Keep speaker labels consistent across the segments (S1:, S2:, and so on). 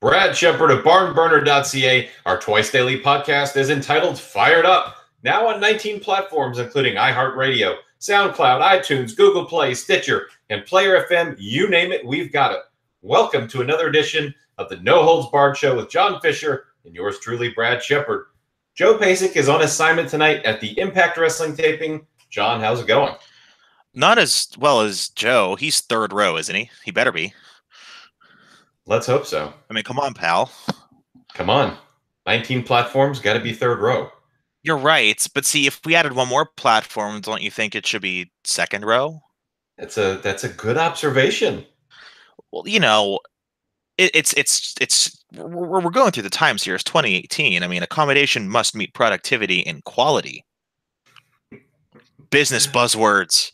S1: Brad Shepard of barnburner.ca. Our twice daily podcast is entitled Fired Up, now on 19 platforms, including iHeartRadio, SoundCloud, iTunes, Google Play, Stitcher, and Player FM. You name it, we've got it. Welcome to another edition of the No Holds Barred Show with John Fisher and yours truly, Brad Shepard. Joe Pasek is on assignment tonight at the Impact Wrestling taping. John, how's it going?
S2: Not as well as Joe. He's third row, isn't he? He better be.
S1: Let's hope so.
S2: I mean, come on, pal.
S1: Come on. 19 platforms, got to be third row.
S2: You're right. But see, if we added one more platform, don't you think it should be second row?
S1: That's a good observation.
S2: Well, you know, we're going through the times here. It's 2018. I mean, accommodation must meet productivity and quality. Business buzzwords,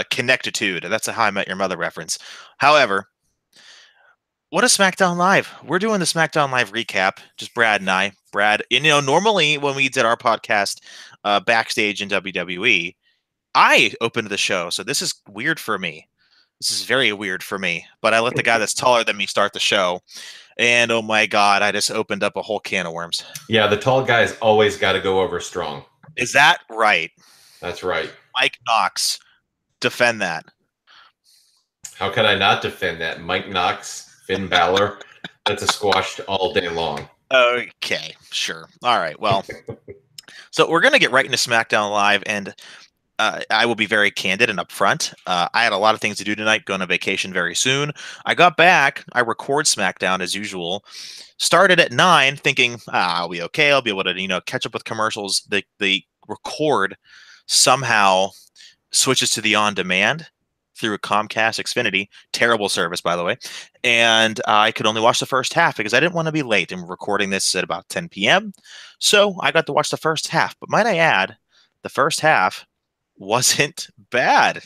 S2: connectitude. That's a How I Met Your Mother reference. However, what a SmackDown Live. We're doing the SmackDown Live recap, just Brad and I. Brad, normally when we did our podcast backstage in WWE, I opened the show, so this is weird for me. This is very weird for me, but I let the guy that's taller than me start the show, and oh my God, I just opened up a whole can of worms.
S1: Yeah, the tall guy's always got to go over strong.
S2: Is that right?
S1: That's right.
S2: Mike Knox, defend that.
S1: How could I not defend that? Mike Knox, Finn Balor, that's a squash all day long.
S2: Okay, sure. All right, well, so we're going to get right into SmackDown Live, and I will be very candid and upfront. I had a lot of things to do tonight, going on vacation very soon. I got back, I record SmackDown as usual, started at 9 thinking, I'll be okay, I'll be able to, catch up with commercials. The record somehow switches to the on-demand through a Comcast Xfinity, terrible service, by the way, and I could only watch the first half because I didn't want to be late, and we're recording this at about 10 p.m., so I got to watch the first half, but might I add, the first half wasn't bad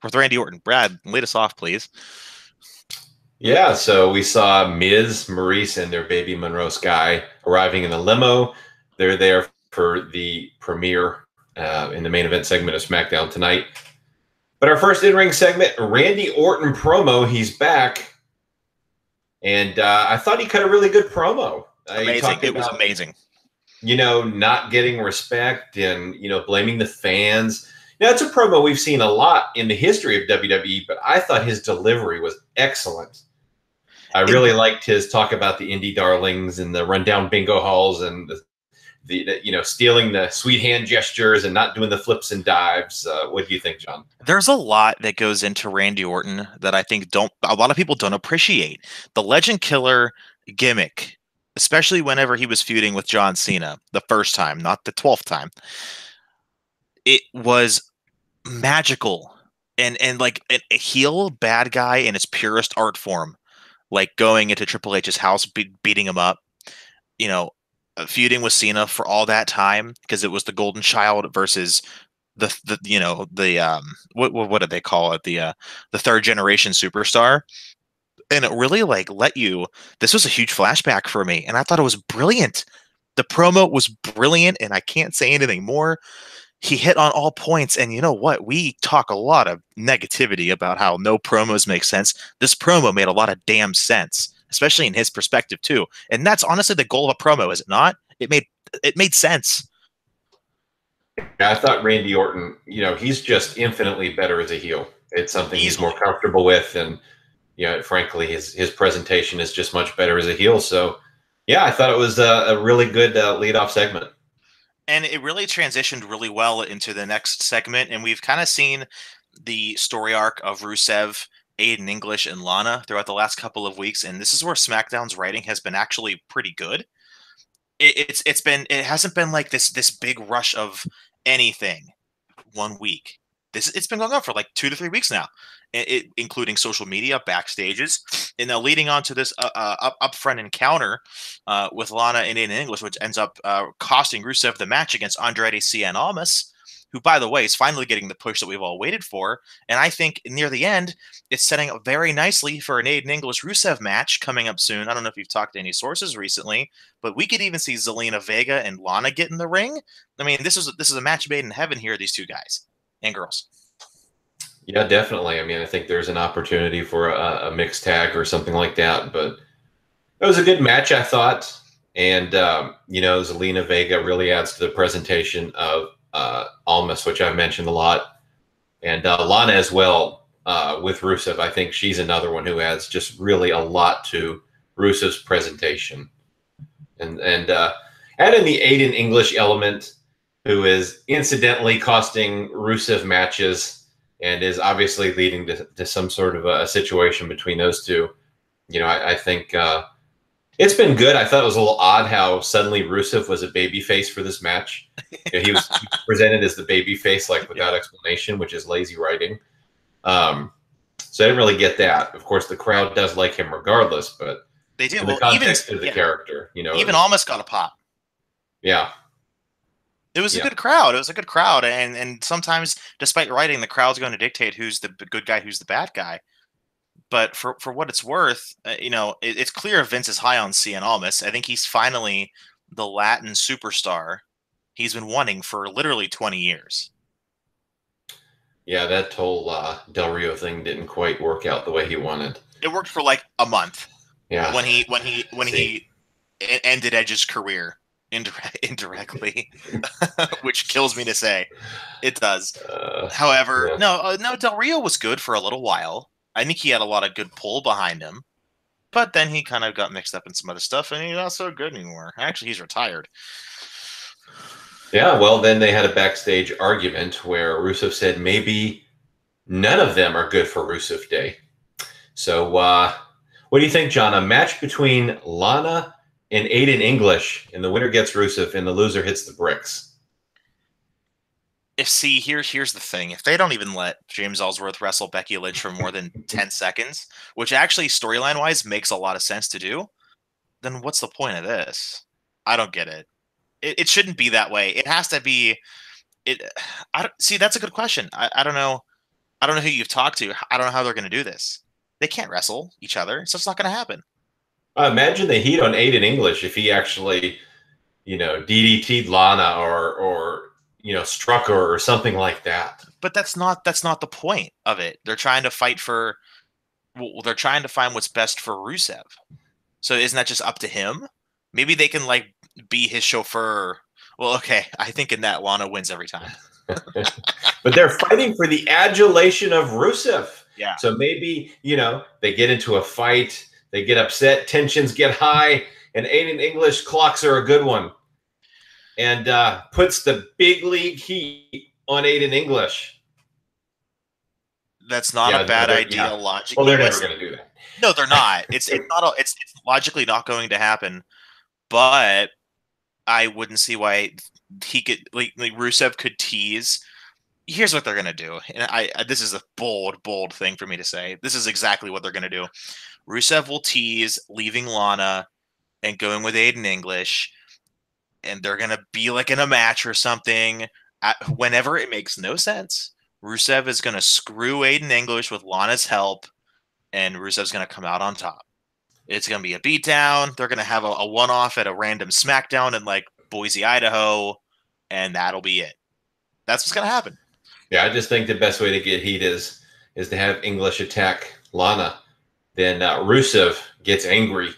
S2: with Randy Orton. Brad, lead us off, please.
S1: Yeah, so we saw Miz, Maurice, and their baby Monroe Sky arriving in a limo. They're there for the premiere in the main event segment of SmackDown tonight. But our first in-ring segment, Randy Orton promo. He's back. And I thought he cut a really good promo.
S2: Amazing. It was amazing.
S1: Not getting respect and, blaming the fans. Now, it's a promo we've seen a lot in the history of WWE, but I thought his delivery was excellent. I really liked his talk about the indie darlings and the rundown bingo halls and the stealing the sweet hand gestures and not doing the flips and dives. What do you think, John?
S2: There's a lot that goes into Randy Orton that I think a lot of people don't appreciate. The Legend Killer gimmick, especially whenever he was feuding with John Cena the first time, not the 12th time, it was magical and like a heel bad guy in its purest art form, like going into Triple H's house, beating him up, feuding with Cena for all that time because it was the Golden Child versus the what did they call it, the third generation superstar, and it really this was a huge flashback for me, and I thought it was brilliant. The promo was brilliant, and I can't say anything more. He hit on all points, and you know what? We talk a lot of negativity about how no promos make sense. This promo made a lot of damn sense, especially in his perspective too. And that's honestly the goal of a promo, is it not? It made sense.
S1: I thought Randy Orton, he's just infinitely better as a heel. It's something he's more comfortable with, and frankly, his presentation is just much better as a heel. So, yeah, I thought it was a really good leadoff segment.
S2: And it really transitioned really well into the next segment, and we've kind of seen the story arc of Rusev, Aiden English, and Lana throughout the last couple of weeks, and this is where SmackDown's writing has been actually pretty good. It hasn't been like this big rush of anything 1 week. It's been going on for like 2 to 3 weeks now, including social media, backstages, and now leading on to this upfront encounter with Lana and Aiden English, which ends up costing Rusev the match against Andrade Cien Almas, who, by the way, is finally getting the push that we've all waited for. And I think near the end, it's setting up very nicely for an Aiden English-Rusev match coming up soon. I don't know if you've talked to any sources recently, but we could even see Zelina Vega and Lana get in the ring. I mean, this is a match made in heaven here, these two guys and girls.
S1: Yeah, definitely. I mean, I think there's an opportunity for a mixed tag or something like that. But It was a good match, I thought. And, Zelina Vega really adds to the presentation of Almas, which I've mentioned a lot. And Lana as well with Rusev. I think she's another one who adds just really a lot to Rusev's presentation. And add in the Aiden English element, who is incidentally costing Rusev matches and is obviously leading to some sort of a situation between those two. I think it's been good. I thought it was a little odd how suddenly Rusev was a babyface for this match. He was presented as the babyface without explanation, which is lazy writing. So I didn't really get that. Of course, the crowd does like him regardless, but
S2: they do.
S1: In the context of the character,
S2: even almost got a pop.
S1: Yeah.
S2: It was a good crowd. It was a good crowd. And sometimes, despite writing, the crowd's going to dictate who's the good guy, who's the bad guy. But for what it's worth, it's clear Vince is high on Cien Almas. I think he's finally the Latin superstar he's been wanting for literally 20 years.
S1: Yeah, that whole Del Rio thing didn't quite work out the way he wanted.
S2: It worked for like a month.
S1: Yeah.
S2: When he ended Edge's career indirectly, which kills me to say. It does. However, no, Del Rio was good for a little while. I think he had a lot of good pull behind him, but then he kind of got mixed up in some other stuff, and he's not so good anymore. Actually, he's retired.
S1: Yeah, well, then they had a backstage argument where Rusev said maybe none of them are good for Rusev Day. So, what do you think, John? A match between Lana and Aiden English, and the winner gets Rusev, and the loser hits the bricks.
S2: Here's the thing. If they don't even let James Ellsworth wrestle Becky Lynch for more than 10 seconds, which actually storyline-wise makes a lot of sense to do, then what's the point of this? I don't get it. It shouldn't be that way. It has to be. That's a good question. I don't know. I don't know who you've talked to. I don't know how they're going to do this. They can't wrestle each other, so it's not going to happen.
S1: Imagine the heat on Aiden English if he actually, DDT'd Lana or struck her or something like that.
S2: But that's not the point of it. They're trying to fight for. Well, they're trying to find what's best for Rusev. So isn't that just up to him? Maybe they can be his chauffeur. Well, okay. I think in that Lana wins every time.
S1: But they're fighting for the adulation of Rusev.
S2: Yeah.
S1: So maybe, they get into a fight, they get upset, tensions get high, and Aiden English clocks are a good one and puts the big league heat on Aiden English.
S2: That's not a bad idea logically.
S1: Well, they're never going to do that.
S2: No, they're not. It's logically not going to happen. But I wouldn't see why he could Rusev could tease. Here's what they're gonna do, and this is a bold thing for me to say. This is exactly what they're gonna do. Rusev will tease leaving Lana and going with Aiden English, and they're gonna be in a match or something. Whenever it makes no sense, Rusev is gonna screw Aiden English with Lana's help, and Rusev's gonna come out on top. It's going to be a beatdown. They're going to have a one-off at a random SmackDown in Boise, Idaho, and that'll be it. That's what's going to happen.
S1: Yeah, I just think the best way to get heat is to have English attack Lana. Then Rusev gets angry.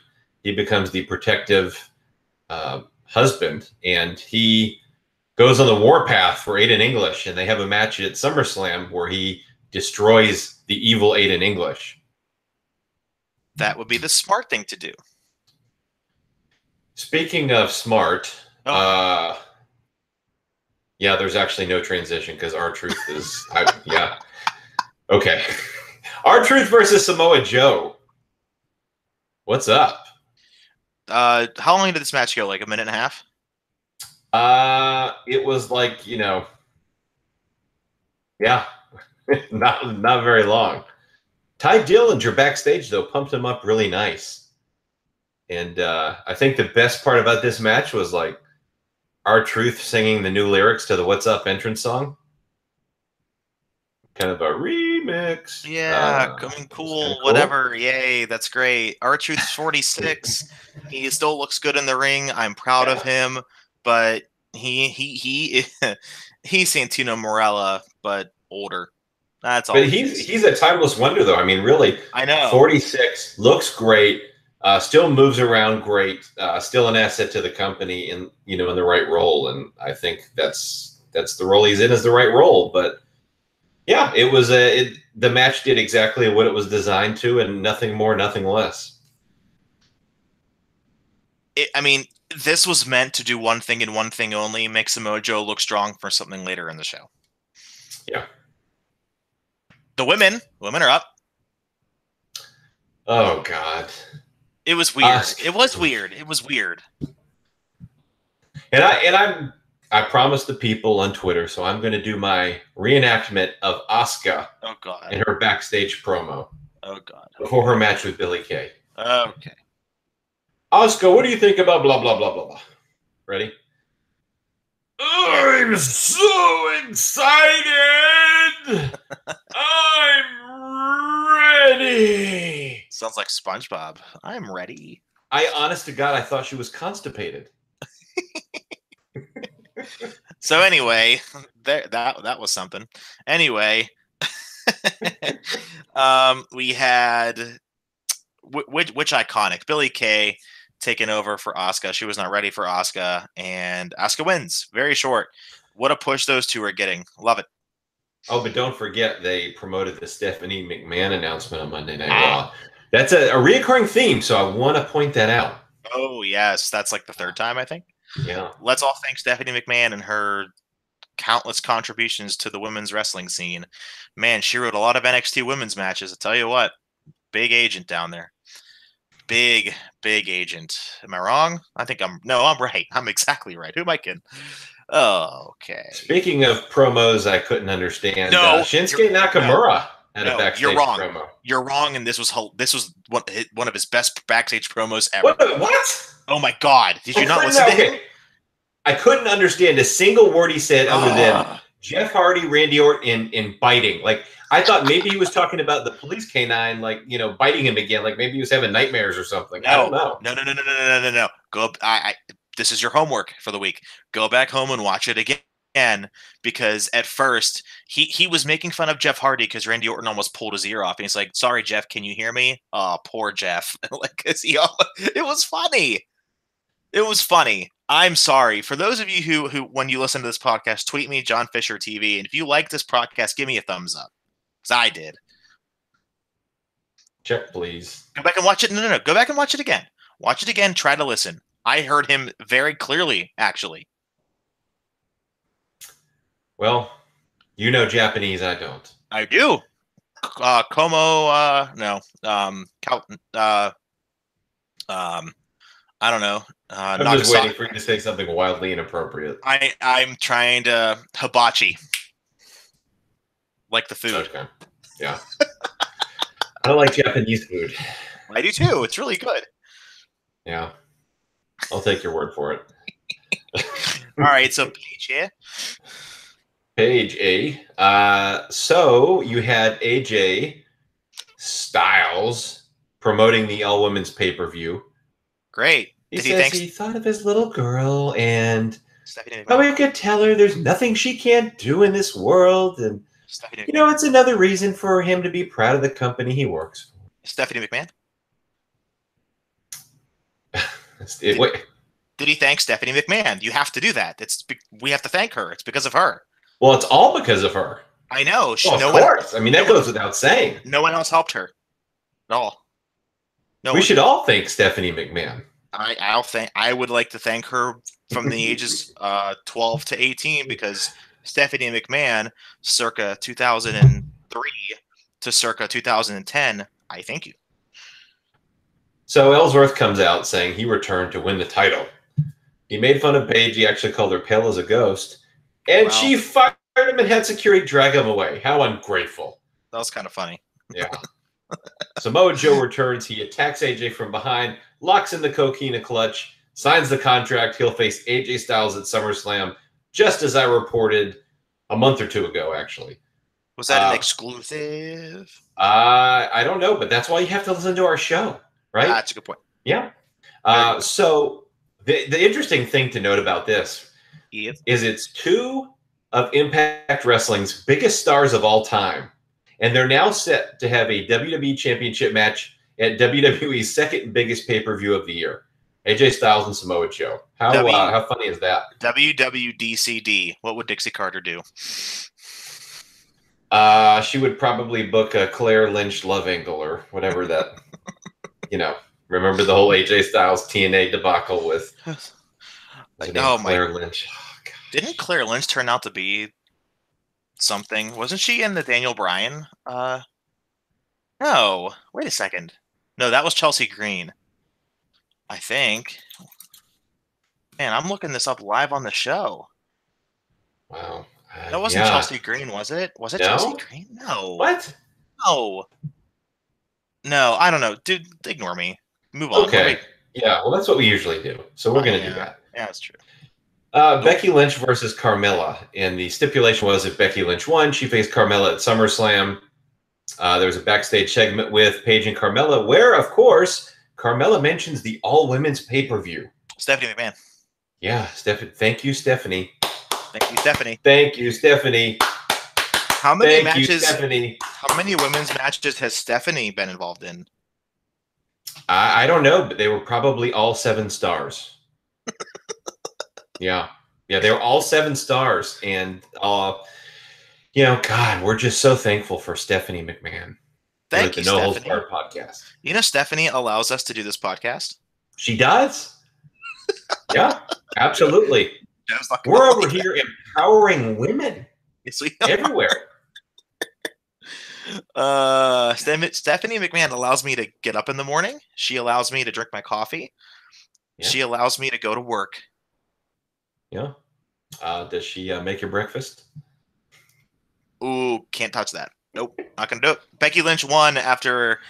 S1: He becomes the protective husband, and he goes on the warpath for Aiden English, and they have a match at SummerSlam where he destroys the evil Aiden English.
S2: That would be the smart thing to do.
S1: Speaking of smart, there's actually no transition because R-Truth is, Okay. R-Truth versus Samoa Joe. What's up?
S2: How long did this match go? A minute and a half?
S1: It was not very long. Ty Dillinger backstage, though, pumped him up really nice. And I think the best part about this match was R-Truth singing the new lyrics to the What's Up entrance song. Kind of a remix.
S2: Yeah, cool, whatever. Yay, that's great. R-Truth's 46. He still looks good in the ring. I'm proud of him. But he's Santino Marella, but older. That's all.
S1: But he's a timeless wonder, though. I mean, really.
S2: I know.
S1: 46, looks great, Still moves around great. Still an asset to the company, in in the right role. And I think that's the role he's in, is the right role. But yeah, it was the match did exactly what it was designed to, and nothing more, nothing less.
S2: I mean, this was meant to do one thing and one thing only: make Samoa Joe look strong for something later in the show.
S1: Yeah.
S2: The women are up.
S1: Oh God.
S2: It was weird. It was weird. It was weird.
S1: And I promised the people on Twitter, so I'm going to do my reenactment of Asuka.
S2: Oh God.
S1: In her backstage promo.
S2: Oh God.
S1: Before her match with Billie Kay.
S2: Okay.
S1: Asuka, what do you think about blah blah blah blah blah? Ready? I'm so excited. I'm ready.
S2: Sounds like SpongeBob. I'm ready.
S1: Honest to God, I thought she was constipated.
S2: So anyway, that was something. Anyway, we had which iconic Billie Kay taking over for Asuka. She was not ready for Asuka, and Asuka wins. Very short. What a push those two are getting. Love it.
S1: Oh, but don't forget they promoted the Stephanie McMahon announcement on Monday Night Raw. That's a reoccurring theme, so I want to point that out.
S2: Oh, yes. That's like the third time, I think.
S1: Yeah.
S2: Let's all thank Stephanie McMahon and her countless contributions to the women's wrestling scene. Man, she wrote a lot of NXT women's matches. I tell you what, big agent down there. Big agent. Am I wrong? I think I'm right. I'm exactly right. Who am I kidding? Oh, okay.
S1: Speaking of promos I couldn't understand,
S2: no,
S1: Shinsuke Nakamura had a backstage
S2: you're wrong.
S1: promo.
S2: You're wrong, and this was one of his best backstage promos ever.
S1: What?
S2: Oh my God! Did you not listen to him?
S1: I couldn't understand a single word he said other than Jeff Hardy, Randy Orton, and biting. Like, I thought maybe he was talking about the police canine, like, biting him again. Like maybe he was having nightmares or something.
S2: No,
S1: I don't know.
S2: No. Go. This is your homework for the week. Go back home and watch it again, because at first he was making fun of Jeff Hardy because Randy Orton almost pulled his ear off, and he's like, "Sorry, Jeff, can you hear me?" Oh, poor Jeff. Like, it was funny. It was funny. I'm sorry. For those of you who when you listen to this podcast, tweet me, John Fisher TV, and if you like this podcast, give me a thumbs up, because I did.
S1: Check, please.
S2: Go back and watch it. No. Go back and watch it again. Watch it again. Try to listen. I heard him very clearly, actually.
S1: Well, you know Japanese, I don't.
S2: I do. Como, no. I don't know.
S1: I'm just waiting for you to say something wildly inappropriate.
S2: I'm trying to hibachi. Like the food.
S1: Okay. Yeah. I don't like Japanese food.
S2: I do too. It's really good.
S1: Yeah. I'll take your word for it.
S2: All right. So Paige here.
S1: Page A. So you had AJ Styles promoting the all women's pay-per-view.
S2: Great.
S1: He says he thought of his little girl and how he could tell her there's nothing she can't do in this world. And, it's another reason for him to be proud of the company he works for.
S2: Stephanie McMahon?
S1: Did
S2: he thank Stephanie McMahon? You have to do that. We have to thank her. It's because of her.
S1: Well, it's all because of her.
S2: I know.
S1: Well, of course. I mean, that goes without saying.
S2: No one else helped her at all.
S1: We should all thank Stephanie McMahon.
S2: I would like to thank her from the ages 12 to 18, because Stephanie McMahon, circa 2003 to circa 2010, I thank you.
S1: So Ellsworth comes out saying he returned to win the title. He made fun of Paige. He actually called her pale as a ghost. And she fired him and had security drag him away. How ungrateful.
S2: That was kind of funny.
S1: Yeah. Samoa Joe returns. He attacks AJ from behind, locks in the coquina clutch, signs the contract. He'll face AJ Styles at SummerSlam, just as I reported a month or two ago, actually.
S2: Was that an exclusive?
S1: I don't know, but that's why you have to listen to our show, right?
S2: That's a good point.
S1: Yeah. So the interesting thing to note about this is it's two of Impact Wrestling's biggest stars of all time. And they're now set to have a WWE Championship match at WWE's second biggest pay-per-view of the year. AJ Styles and Samoa Joe. How funny is that?
S2: WWDCD. What would Dixie Carter do?
S1: She would probably book a Claire Lynch love angle or whatever that, remember the whole AJ Styles TNA debacle with Claire Lynch?
S2: Oh, didn't Claire Lynch turn out to be something? Wasn't she in the Daniel Bryan? No. Wait a second. No, that was Chelsea Green. I think. Man, I'm looking this up live on the show.
S1: Wow.
S2: That wasn't Chelsea Green, was it? Was it Chelsea Green? No.
S1: What?
S2: No. No, I don't know. Dude, ignore me. Move on.
S1: Okay. Yeah, well, that's what we usually do. So we're going to do that.
S2: Yeah, that's true.
S1: Becky Lynch versus Carmella. And the stipulation was if Becky Lynch won, she faced Carmella at SummerSlam. There was a backstage segment with Paige and Carmella where, of course, Carmella mentions the all-women's pay-per-view.
S2: Stephanie McMahon.
S1: Yeah, Thank you, Stephanie.
S2: Thank you, Stephanie.
S1: Thank you, Stephanie.
S2: How many women's matches has Stephanie been involved in?
S1: I don't know, but they were probably all 7 stars. Yeah, they were all 7 stars, and God, we're just so thankful for Stephanie McMahon.
S2: Thank you,
S1: the No Holds
S2: Stephanie.
S1: Barred podcast.
S2: Stephanie allows us to do this podcast.
S1: She does. Yeah, absolutely. We're over here empowering women.
S2: Yes, we are.
S1: Everywhere.
S2: Stephanie McMahon allows me to get up in the morning. She allows me to drink my coffee. Yeah. She allows me to go to work.
S1: Yeah. Does she make your breakfast?
S2: Ooh, can't touch that. Nope, not gonna do it. Becky Lynch won after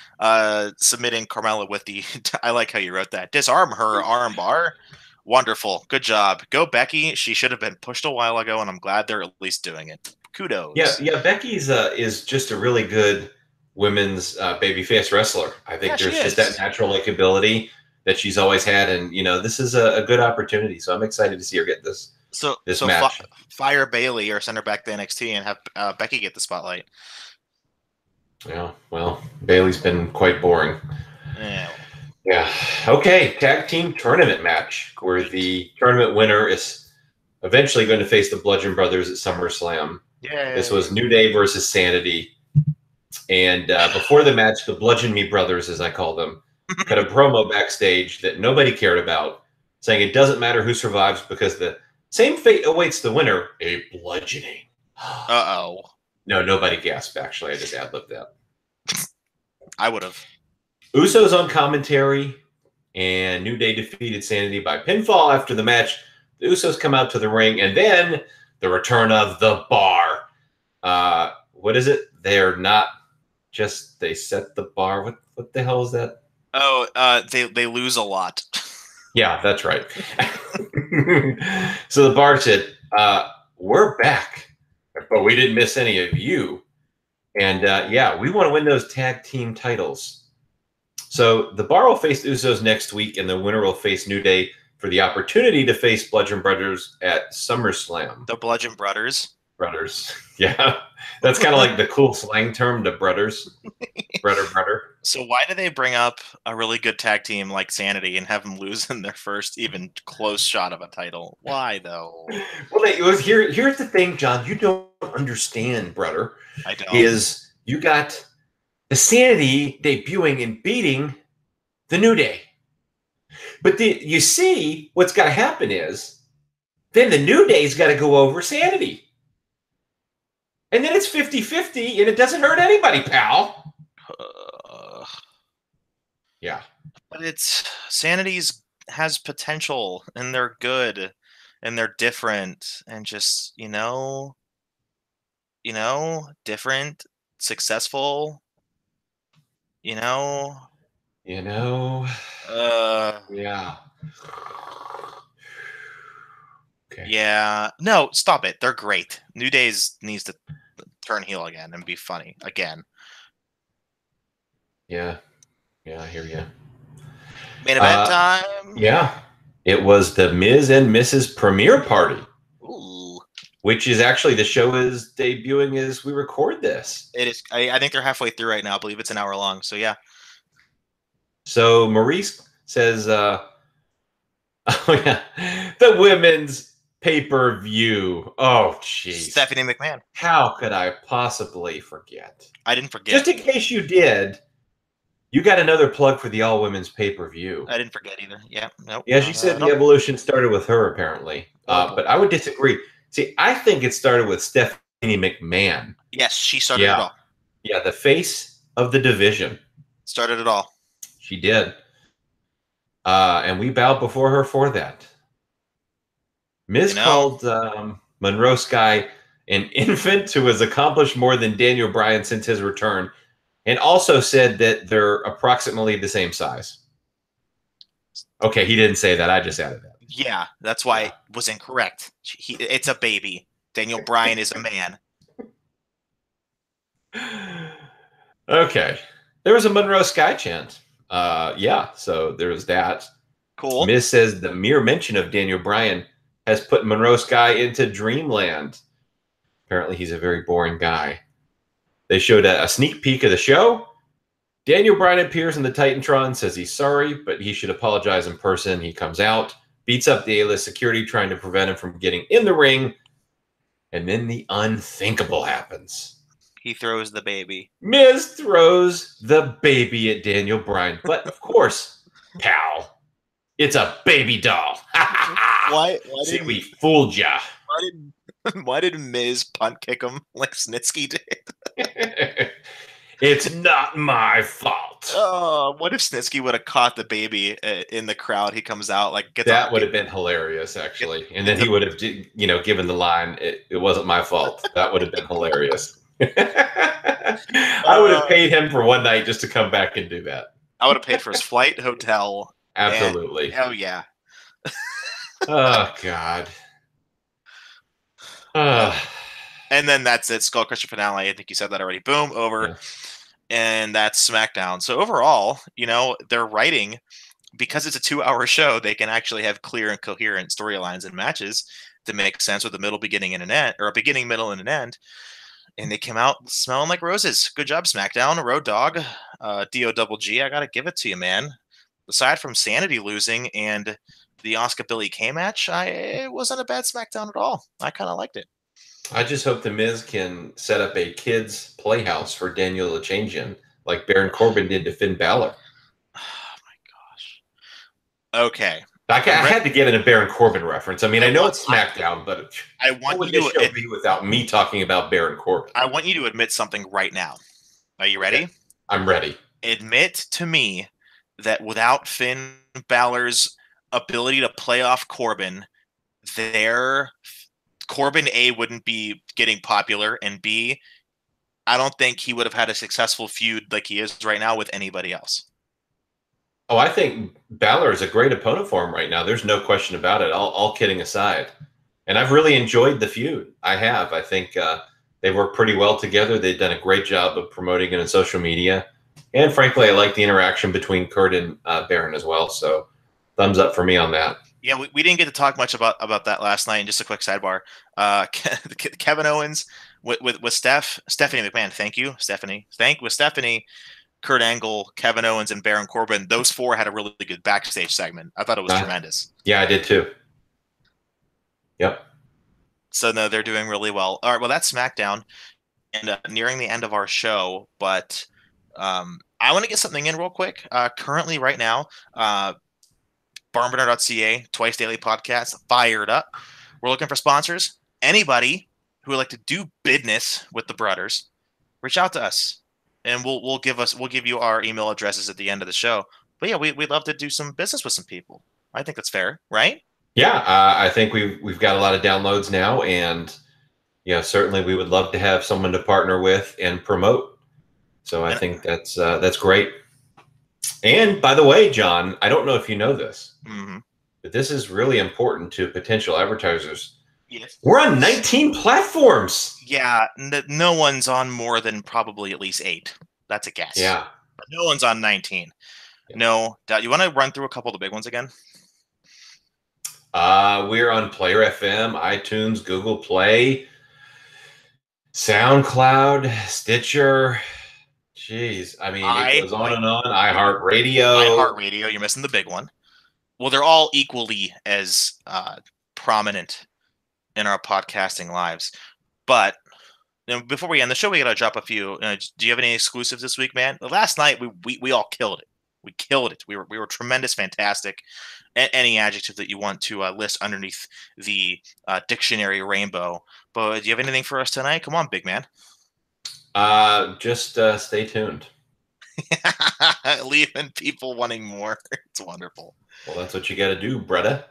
S2: submitting Carmella with the I like how you wrote that. Disarm her arm bar. Wonderful. Good job. Go, Becky. She should have been pushed a while ago, and I'm glad they're at least doing it. Kudos.
S1: Yeah. Becky's is just a really good women's babyface wrestler. I think there's just that natural likability that she's always had, and this is a good opportunity. So I'm excited to see her get this match.
S2: Fire Bailey or send her back to NXT and have Becky get the spotlight.
S1: Yeah. Well, Bailey's been quite boring.
S2: Yeah.
S1: Yeah. Okay. Tag team tournament match where the tournament winner is eventually going to face the Bludgeon Brothers at SummerSlam.
S2: Yeah.
S1: This was New Day versus Sanity. And before the match, the Bludgeon Me Brothers, as I call them, cut a promo backstage that nobody cared about, saying it doesn't matter who survives because the same fate awaits the winner, a bludgeoning.
S2: Uh-oh.
S1: No, nobody gasped, actually. I just ad-libbed that.
S2: I would have.
S1: Usos on commentary, and New Day defeated Sanity by pinfall after the match. The Usos come out to the ring, and then the return of the bar. What is it? They're not just, they set the bar. What the hell is that?
S2: Oh, they lose a lot.
S1: Yeah, that's right. So the bar said, we're back, but we didn't miss any of you. And we want to win those tag team titles. So the bar will face the Usos next week, and the winner will face New Day for the opportunity to face Bludgeon Brothers at SummerSlam.
S2: The Bludgeon Brothers?
S1: Brothers. Yeah. That's kind of like the cool slang term to brothers. Brother. So
S2: why do they bring up a really good tag team like Sanity and have them lose in their first even close shot of a title? Why, though? Well,
S1: here's the thing, John. You don't understand, brother.
S2: I don't.
S1: Is you got the Sanity debuting and beating the New Day. But you see, what's got to happen is then the New Day's got to go over Sanity. And then it's 50-50, and it doesn't hurt anybody, pal. Yeah.
S2: But Sanity's has potential, and they're good, and they're different, and just, different, successful,
S1: Yeah. Okay.
S2: Yeah. No, stop it. They're great. New Days needs to turn heel again and be funny again.
S1: Yeah. Yeah, I hear you.
S2: Main event time.
S1: Yeah. It was the Miz and Mrs. Premiere Party.
S2: Ooh.
S1: Which is actually, the show is debuting as we record this.
S2: It is. I think they're halfway through right now. I believe it's an hour long. So, yeah.
S1: So Maurice says, oh yeah, the women's pay-per-view. Oh, jeez.
S2: Stephanie McMahon.
S1: How could I possibly forget?
S2: I didn't forget.
S1: Just in case you did, you got another plug for the all-women's pay-per-view.
S2: I didn't forget either. Yeah, nope.
S1: Yeah, she said the evolution started with her, apparently. But I would disagree. See, I think it started with Stephanie McMahon.
S2: Yes, she started it all.
S1: Yeah, the face of the division.
S2: Started it all.
S1: She did. And we bowed before her for that. Miz called Monroe Sky an infant who has accomplished more than Daniel Bryan since his return, and also said that they're approximately the same size. Okay, he didn't say that. I just added that.
S2: Yeah, that's why it was incorrect. It's a baby. Daniel Bryan is a man.
S1: Okay. There was a Monroe Sky chant. Yeah, so there was that.
S2: Cool.
S1: Miz says the mere mention of Daniel Bryan has put Monroe Sky into dreamland. Apparently, he's a very boring guy. They showed a sneak peek of the show. Daniel Bryan appears in the Titantron, says he's sorry, but he should apologize in person. He comes out, beats up the A-list security, trying to prevent him from getting in the ring. And then the unthinkable happens.
S2: He throws the baby.
S1: Miz throws the baby at Daniel Bryan. But, of course, pal, it's a baby doll.
S2: Why
S1: See, we fooled ya.
S2: Why did Miz punt kick him like Snitsky did?
S1: It's not my fault.
S2: Oh, what if Snitsky would have caught the baby in the crowd? He comes out like
S1: that would have been hilarious, actually. And then he would have, given the line, "It wasn't my fault." That would have been hilarious. I would have paid him for one night just to come back and do that.
S2: I would have paid for his flight, hotel.
S1: Absolutely.
S2: Oh yeah.
S1: Oh God.
S2: And then that's it. Skull Crusher finale. I think you said that already. Boom, over. Yeah. And that's SmackDown. So overall, they're writing, because it's a 2-hour show, they can actually have clear and coherent storylines and matches to make sense with a middle, beginning, and an end, or a beginning, middle, and an end. And they came out smelling like roses. Good job, SmackDown. Road Dogg, DOGG. I got to give it to you, man. Aside from Sanity losing and the Asuka Billy Kay match, it wasn't a bad SmackDown at all. I kind of liked it.
S1: I just hope the Miz can set up a kids' playhouse for Daniel to change in, like Baron Corbin did to Finn Balor.
S2: Oh my gosh. Okay.
S1: I had to get in a Baron Corbin reference. I mean, I know it's SmackDown, but
S2: what would
S1: this show be without me talking about Baron Corbin?
S2: I want you to admit something right now. Are you ready?
S1: Okay. I'm ready.
S2: Admit to me that without Finn Balor's ability to play off Corbin, Corbin, A, wouldn't be getting popular, and B, I don't think he would have had a successful feud like he is right now with anybody else.
S1: Oh, I think Balor is a great opponent for him right now. There's no question about it, all kidding aside. And I've really enjoyed the feud. I have. I think they work pretty well together. They've done a great job of promoting it on social media. And frankly, I like the interaction between Kurt and Baron as well. So thumbs up for me on that.
S2: Yeah, we didn't get to talk much about that last night. And just a quick sidebar: Kevin Owens with Stephanie McMahon. Thank you, Stephanie. With Stephanie, Kurt Angle, Kevin Owens, and Baron Corbin. Those four had a really good backstage segment. I thought it was tremendous.
S1: Yeah, I did too. Yep.
S2: So no, they're doing really well. All right, well that's SmackDown, and nearing the end of our show. But I want to get something in real quick. Currently, right now. barnburner.ca, Twice Daily Podcast, fired up. We're looking for sponsors. Anybody who would like to do business with the brothers, reach out to us, and we'll give you our email addresses at the end of the show. But yeah, we'd love to do some business with some people. I think that's fair, right?
S1: Yeah, I think we've got a lot of downloads now, and certainly we would love to have someone to partner with and promote. So I think that's great. And by the way, John, I don't know if you know this, but this is really important to potential advertisers.
S2: Yes.
S1: We're on 19 platforms.
S2: Yeah, no one's on more than probably at least 8. That's a guess.
S1: Yeah.
S2: But no one's on 19. Yeah. No. You want to run through a couple of the big ones again?
S1: We're on Player FM, iTunes, Google Play, SoundCloud, Stitcher. Jeez. I mean, it goes on and on. iHeart
S2: iHeart
S1: Radio.
S2: Radio, you're missing the big one. Well, they're all equally as prominent in our podcasting lives. But before we end the show, we got to drop a few. Do you have any exclusives this week, man? Last night, we all killed it. We killed it. We were tremendous, fantastic. Any adjective that you want to list underneath the dictionary rainbow. But do you have anything for us tonight? Come on, big man.
S1: Just stay tuned.
S2: Leaving people wanting more. It's wonderful.
S1: Well, that's what you got to do, brother.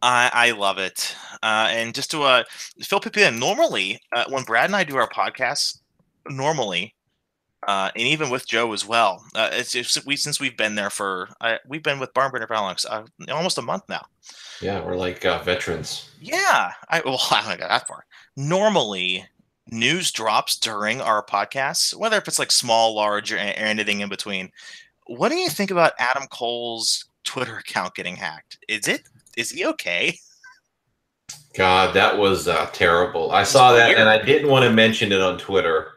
S2: I love it. And just to fill people in, normally when Brad and I do our podcasts, normally, and even with Joe as well, since we've been there we've been with Barn Burner for almost a month now.
S1: Yeah, we're like veterans.
S2: Yeah, I don't go that far. Normally, news drops during our podcasts, whether if it's like small, large, or anything in between. What do you think about Adam Cole's Twitter account getting hacked? Is he okay?
S1: God, that was terrible. I saw that, and I didn't want to mention it on Twitter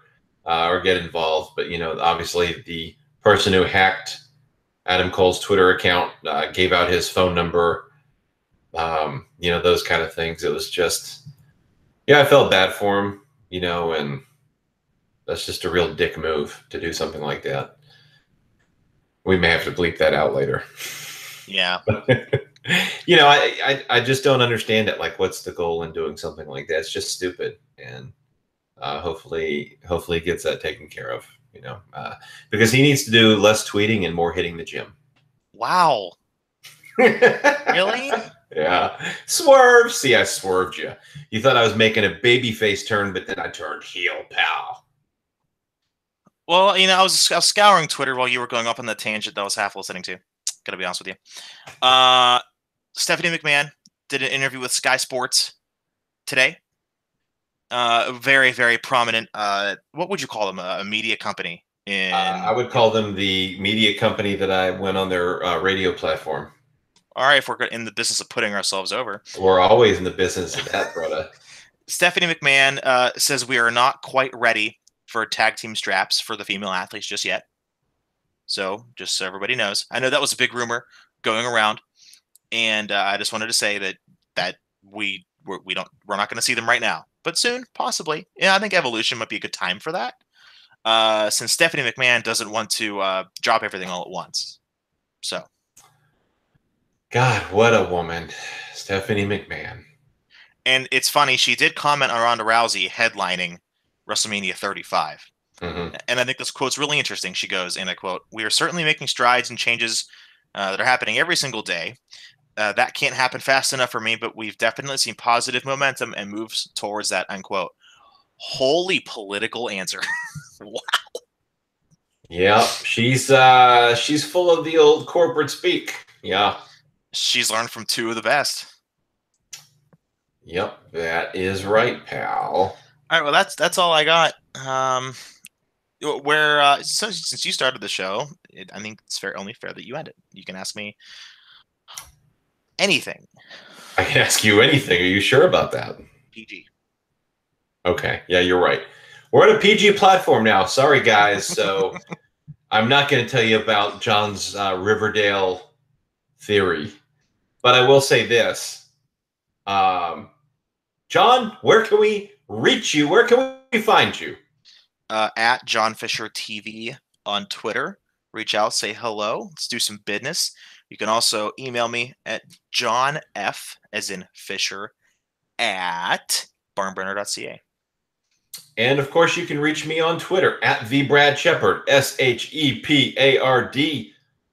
S1: or get involved. But, obviously the person who hacked Adam Cole's Twitter account gave out his phone number, those kind of things. It was just, I felt bad for him, and that's just a real dick move to do something like that. We may have to bleep that out later.
S2: Yeah.
S1: I just don't understand it. Like, what's the goal in doing something like that? It's just stupid. And hopefully he gets that taken care of, because he needs to do less tweeting and more hitting the gym.
S2: Wow. Really?
S1: Yeah. Swerve. See, I swerved you. You thought I was making a babyface turn, but then I turned heel, pal.
S2: Well, I was scouring Twitter while you were going up on the tangent that I was half listening to. Gotta be honest with you. Stephanie McMahon did an interview with Sky Sports today. Very, very prominent. What would you call them? A media company?
S1: I would call them the media company that I went on their radio platform.
S2: All right, if we're in the business of putting ourselves over.
S1: We're always in the business of that, brother.
S2: Stephanie McMahon says we are not quite ready for tag team straps for the female athletes just yet. So just so everybody knows, I know that was a big rumor going around, and I just wanted to say that we're not going to see them right now, but soon, possibly. Yeah, I think Evolution might be a good time for that. Since Stephanie McMahon doesn't want to drop everything all at once. So,
S1: God, what a woman, Stephanie McMahon.
S2: And it's funny, she did comment on Ronda Rousey headlining WrestleMania 35.
S1: Mm-hmm.
S2: And I think this quote's really interesting. She goes, and I quote, "We are certainly making strides and changes that are happening every single day. That can't happen fast enough for me, but we've definitely seen positive momentum and moves towards that," unquote. Holy political answer. Wow.
S1: Yeah, she's full of the old corporate speak. Yeah.
S2: She's learned from two of the best.
S1: Yep, that is right, pal.
S2: All right, well, that's all I got. So since you started the show, I think it's only fair that you end it. You can ask me anything.
S1: I can ask you anything. Are you sure about that?
S2: PG.
S1: Okay, yeah, you're right. We're on a PG platform now. Sorry, guys. So I'm not going to tell you about John's Riverdale theory, but I will say this. John, where can we reach you? Where can we find you?
S2: At John Fisher TV on Twitter. Reach out, say hello. Let's do some business. You can also email me at John F, as in Fisher, at barnburner.ca.
S1: And of course, you can reach me on Twitter at @TheBradShepard, SHEPARD.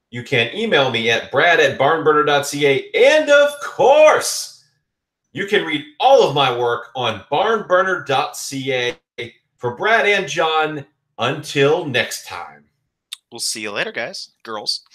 S1: You can email me at brad@barnburner.ca. And of course, you can read all of my work on barnburner.ca. For Brad and John, until next time.
S2: We'll see you later, guys, girls.